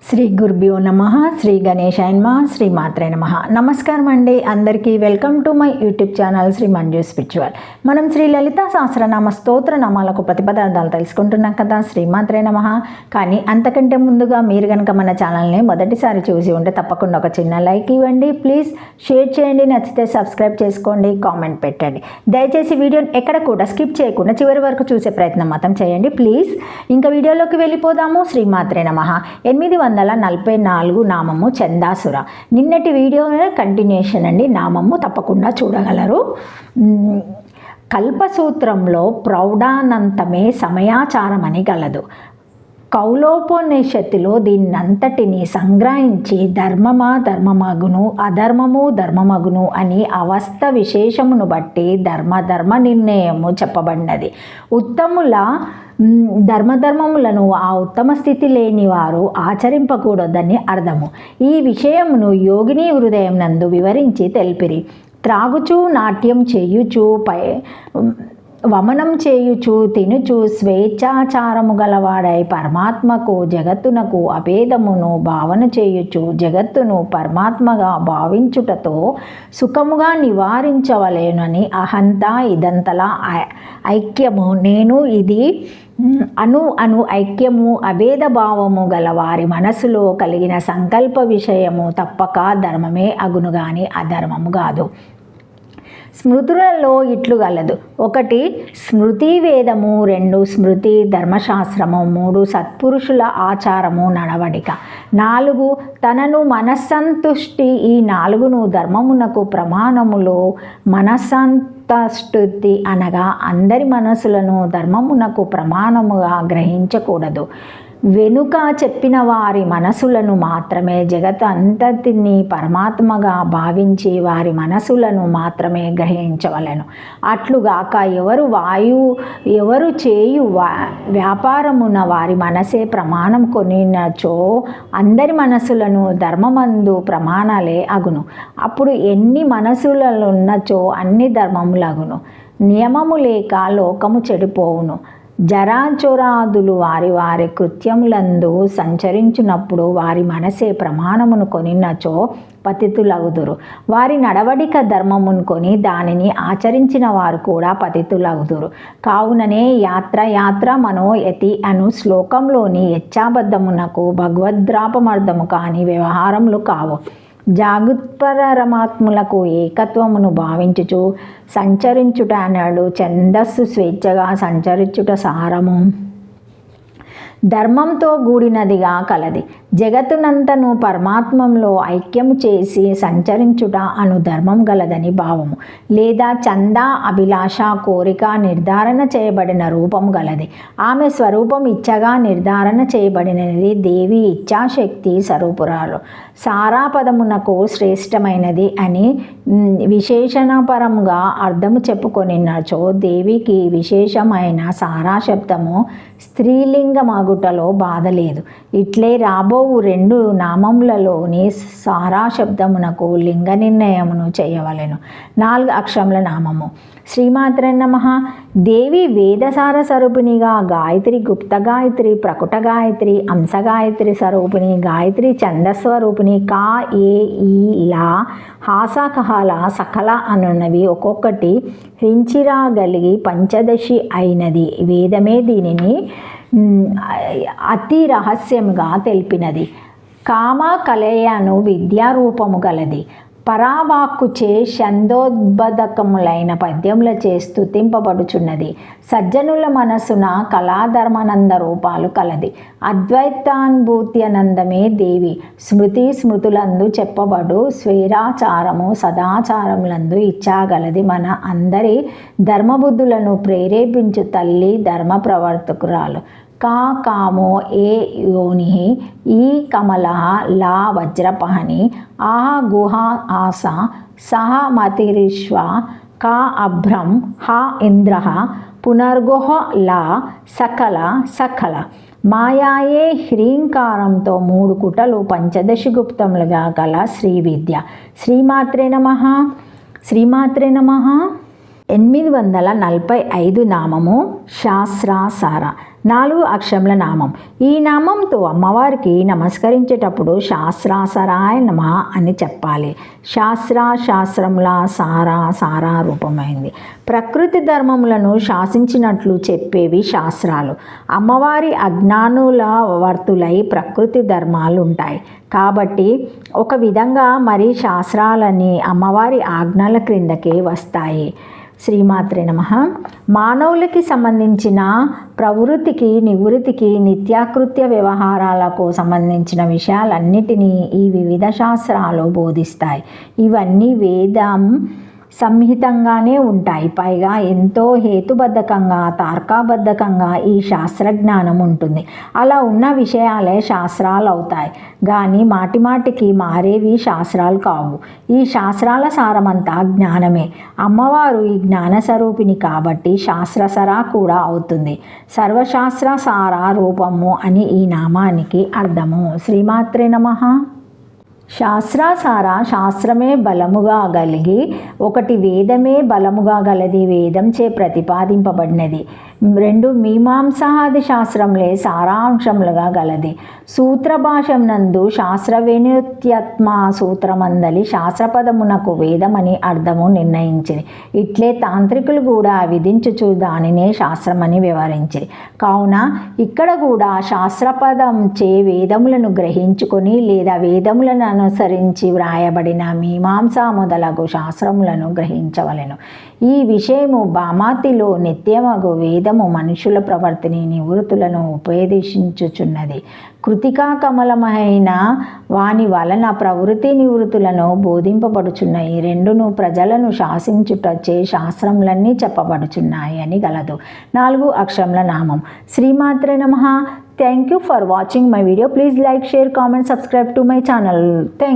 శ్రీ గురుభ్యో నమః. శ్రీ గణేశాయ నమః. శ్రీ మాత్రే నమః. నమస్కారం అండి అందరికీ. Welcome to my YouTube channel Shri Manju spiritual. మనం శ్రీ లలిత సహస్రనామ స్తోత్ర నామాలకు ప్రతిపదార్థాలు తెలుసుకుంటున్నాం కదా. శ్రీ మాత్రే నమః. కానీ అంతకంటే ముందుగా మీరు కనుక మన ఛానల్ని మొదటిసారి చూసి ఉంటే తప్పకుండా ఒక చిన్న లైక్ ఇవ్వండి. ప్లీజ్ షేర్ చేయండి. నచ్చితే సబ్స్క్రైబ్ చేసుకోండి. కామెంట్ పెట్టండి. దయచేసి వీడియోని ఎక్కడ కూడా స్కిప్ చేయకుండా చివరి వరకు చూసే ప్రయత్నం మాత్రం చేయండి ప్లీజ్. ఇంకా వీడియోలోకి వెళ్ళిపోదాము. శ్రీ మాత్రే నమః. 844 నామము చందాసుర. నిన్నటి వీడియో కంటిన్యూషన్ అండి. నామము తప్పకుండా చూడగలరు. కల్పసూత్రంలో ప్రౌఢానంతమే సమయాచారం అని గలదు. కౌలోపనిషత్తులో దీన్నంతటిని సంగ్రహించి ధర్మమా ధర్మమగును అధర్మము ధర్మమగును అని అవస్థ విశేషమును బట్టి ధర్మ నిర్ణయము చెప్పబడినది. ఉత్తముల ధర్మములను ఆ ఉత్తమ స్థితి లేని వారు ఆచరింపకూడదని అర్థము. ఈ విషయమును యోగిని హృదయం నందు వివరించి తెలిపిరి. త్రాగుచూ నాట్యం చేయుచూ వమనం చేయుచు తినుచు స్వేచ్ఛాచారము గలవాడై పరమాత్మకు జగత్తునకు అభేదమును భావన చేయుచు జగత్తును పరమాత్మగా భావించుటతో సుఖముగా నివారించవలేనని అహంత ఇదంతలా ఐక్యము నేను ఇది అను ఐక్యము అభేద భావము గల వారి మనసులో కలిగిన సంకల్ప విషయము తప్పక ధర్మమే అగును గాని అధర్మము కాదు. స్మృతులలో ఇట్లు గలదు. 1 స్మృతి వేదము, 2 స్మృతి ధర్మశాస్త్రము, 3 సత్పురుషుల ఆచారము నడవడిక, 4 తనను మనస్సంతుష్టి. ఈ 4ను ధర్మమునకు ప్రమాణములో మనస్సంతుష్టి అనగా అందరి మనసులను ధర్మమునకు ప్రమాణముగా గ్రహించకూడదు. వెనుక చెప్పిన వారి మనసులను మాత్రమే జగత్ అంతటిని పరమాత్మగా భావించి వారి మనసులను మాత్రమే గ్రహించవలెను. అట్లుగాక ఎవరు చేయు వ్యాపారమున వారి మనసే ప్రమాణం కొనినచో అందరి మనసులను ధర్మమందు ప్రమాణాలే అగును. అప్పుడు ఎన్ని మనసులనున్నచో అన్ని ధర్మములగును. నియమము లేక లోకము చెడిపోవును. జరాచరాదులు వారి కృత్యములందు సంచరించినప్పుడు వారి మనసే ప్రమాణమును కొనినచో పతితులగుదురు. వారి నడవడిక ధర్మమును కొని దానిని ఆచరించిన వారు కూడా పతితులగుదురు. కావుననే యాత్ర మనోయతి అను శ్లోకంలోని యచ్చాబద్ధమునకు భగవద్రాపమర్థము కాని వ్యవహారములు కావు. జాగృత్పరమాత్ములకు ఏకత్వమును భావించుచు సంచరించుట అన్నాడు. ఛందస్సు స్వేచ్ఛగా సంచరించుట సారము ధర్మంతో కూడినదిగా కలది. జగత్తునంతను పరమాత్మంలో ఐక్యము చేసి సంచరించుట అను ధర్మం గలదని భావము. లేదా చందా అభిలాష కోరిక నిర్ధారణ చేయబడిన రూపము గలది. ఆమె స్వరూపం ఇచ్చగా నిర్ధారణ చేయబడినది. దేవి ఇచ్ఛాశక్తి స్వరూపురాలు. సారాపదమునకు శ్రేష్టమైనది అని విశేషణపరముగా అర్థము చెప్పుకొనినచో దేవికి విశేషమైన సారా శబ్దము స్త్రీలింగమగుటలో బాధ లేదు. ఇట్లే రాబోవు 2 నామములలోని సారా శబ్దమునకు లింగ నిర్ణయమును చేయవలెను. 4 అక్షరముల నామము. శ్రీమాత్రే నమః. దేవి వేదసార స్వరూపిణిగా గాయత్రి, గుప్త గాయత్రి, ప్రకుట గాయత్రి, అంశ గాయత్రి స్వరూపిణి, గాయత్రి ఛందస్వరూపిణి, కా ఏ ఈ లా హాస కహాల సకల అనున్నవి ఒక్కొక్కటి హించిరాగలిగి పంచదశి అయినది. వేదమే దీనిని అతి రహస్యముగా తెలిపినది. కామ కలయను విద్యారూపము గలది. పరావాక్కుచే షందోద్బోధకములైన పద్యములచే స్తుతింపబడుచున్నది. సజ్జనుల మనసున కళాధర్మానంద రూపాలు కలది. అద్వైతానుభూత్యనందమే దేవి. స్మృతులందు చెప్పబడు స్వేరాచారము సదాచారములందు ఇచ్చాగలది. మన అందరి ధర్మబుద్ధులను ప్రేరేపించు తల్లి ధర్మ ప్రవర్తకురాలు. కామో ఏ యోని ఈ కమల లా వజ్రపహని ఆహ గుహ ఆస సహ మతిరిష్వ కా అభ్రం హ ఇంద్ర పునర్గుహ లా సకల మాయాయే హ్రీంకారంతో 3 కుటలు పంచదశి గుప్తములుగా గల శ్రీ విద్య. శ్రీమాత్రే నమః. శ్రీమాత్రే నమః. 845 నామము శాస్త్రాసార. 4 అక్షరముల నామం. ఈ నామంతో అమ్మవారికి నమస్కరించేటప్పుడు శాస్త్రాసరాయ నమః అని చెప్పాలి. శాస్త్రముల సారా రూపమైంది. ప్రకృతి ధర్మములను శాసించినట్లు చెప్పేవి శాస్త్రాలు. అమ్మవారి అజ్ఞానుల వర్తులై ప్రకృతి ధర్మాలు ఉంటాయి కాబట్టి ఒక విధంగా మరి శాస్త్రాలని అమ్మవారి ఆజ్ఞల క్రిందకే వస్తాయి. శ్రీమాత్రే నమః. మానవులకి సంబంధించిన ప్రవృత్తికి నివృత్తికి నిత్యాకృత్య వ్యవహారాలకు సంబంధించిన విషయాలన్నిటినీ ఈ వివిధ శాస్త్రాలు బోధిస్తాయి. ఇవన్నీ వేదం సంహితంగానే ఉంటాయి. పైగా ఎంతో హేతుబద్ధకంగా తార్కాబద్ధకంగా ఈ శాస్త్రజ్ఞానం ఉంటుంది. అలా ఉన్న విషయాలే శాస్త్రాలు అవుతాయి కానీ మాటిమాటికి మారేవి శాస్త్రాలు కావు. ఈ శాస్త్రాల సారమంతా జ్ఞానమే. అమ్మవారు ఈ జ్ఞానస్వరూపిణి కాబట్టి శాస్త్రసరా కూడా అవుతుంది. సర్వశాస్త్ర సార రూపము అని ఈ నామానికి అర్థము. శ్రీమాత్రే నమః. శాస్త్రాసార శాస్త్రమే బలముగా గలిగి ఒకటి వేదమే బలముగా గలది వేదంచే ప్రతిపాదింపబడినది. 2 మీమాంసాది శాస్త్రంలే సారాంశములుగా గలది. సూత్రభాష్యం నందు శాస్త్రవేణుత్యత్మ సూత్రమందలి శాస్త్రపదమునకు వేదమని అర్థము నిర్ణయించింది. ఇట్లే తాంత్రికులు కూడా విధించుచు దానినే శాస్త్రమని వివరించింది. కావున ఇక్కడ కూడా శాస్త్రపదం చే వేదములను గ్రహించుకొని లేదా వేదములను అనుసరించి వ్రాయబడిన మీమాంస మొదలగు శాస్త్రములను గ్రహించవలెను. ఈ విషయము బామాతిలో నిత్యమగు వేదము మనుషుల ప్రవర్తిని నివృత్తులను ఉపదేశించుచున్నది. కృతికా కమలమైన వాని వలన ప్రవృత్తి నివృత్తులను బోధింపబడుచున్నాయి. రెండును ప్రజలను శాసించుటచే శాస్త్రములన్నీ చెప్పబడుచున్నాయి అని గలదు. 4 అక్షరముల నామం. శ్రీమాత్రే నమః. Thank you for watching my video. Please like, share, comment, subscribe to my channel. Thank you.